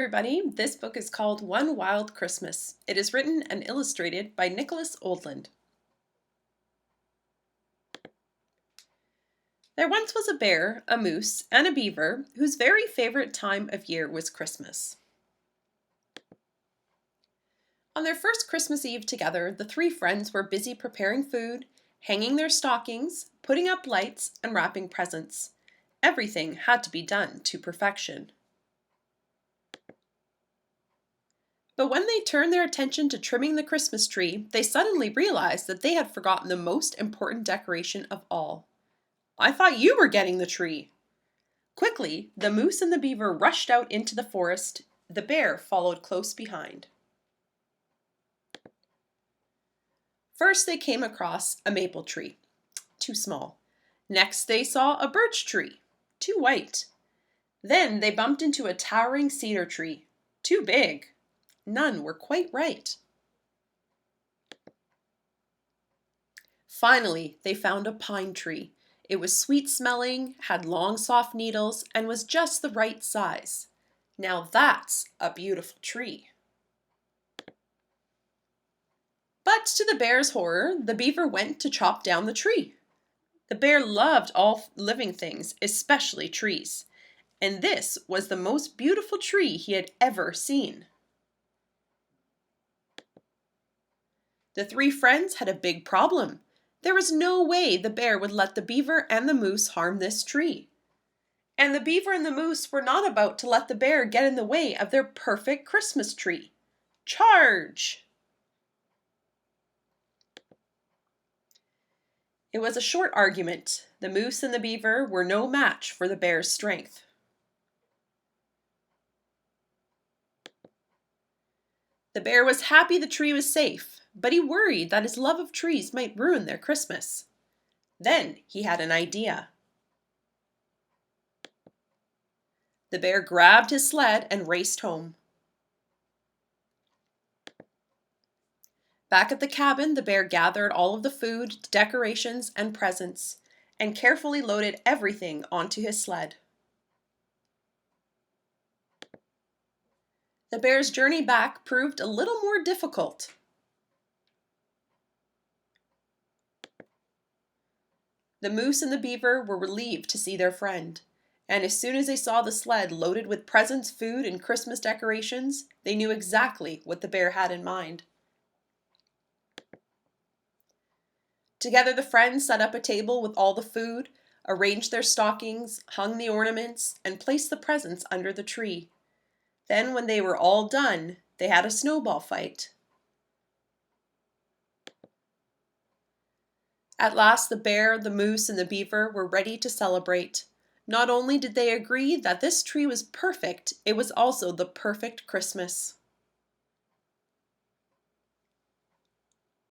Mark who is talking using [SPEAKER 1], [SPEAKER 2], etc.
[SPEAKER 1] Everybody, this book is called One Wild Christmas. It is written and illustrated by Oldland. There once was a bear, a moose, and a beaver whose very favorite time of year was Christmas. On their first Christmas Eve together, the three friends were busy preparing food, hanging their stockings, putting up lights, and wrapping presents. Everything had to be done to perfection. But when they turned their attention to trimming the Christmas tree, they suddenly realized that they had forgotten the most important decoration of all. "I thought you were getting the tree." Quickly, the moose and the beaver rushed out into the forest. The bear followed close behind. First, they came across a maple tree, too small. Next, they saw a birch tree, too white. Then they bumped into a towering cedar tree, too big. None were quite right. Finally, they found a pine tree. It was sweet-smelling, had long soft needles, and was just the right size. Now that's a beautiful tree. But to the bear's horror, the beaver went to chop down the tree. The bear loved all living things, especially trees, and this was the most beautiful tree he had ever seen. The three friends had a big problem. There was no way the bear would let the beaver and the moose harm this tree. And the beaver and the moose were not about to let the bear get in the way of their perfect Christmas tree. Charge! It was a short argument. The moose and the beaver were no match for the bear's strength. The bear was happy the tree was safe, but he worried that his love of trees might ruin their Christmas. Then he had an idea. The bear grabbed his sled and raced home. Back at the cabin, the bear gathered all of the food, decorations, and presents, and carefully loaded everything onto his sled. The bear's journey back proved a little more difficult. The moose and the beaver were relieved to see their friend, and as soon as they saw the sled loaded with presents, food, and Christmas decorations, they knew exactly what the bear had in mind. Together the friends set up a table with all the food, arranged their stockings, hung the ornaments, and placed the presents under the tree. Then, when they were all done, they had a snowball fight. At last, the bear, the moose, and the beaver were ready to celebrate. Not only did they agree that this tree was perfect, it was also the perfect Christmas.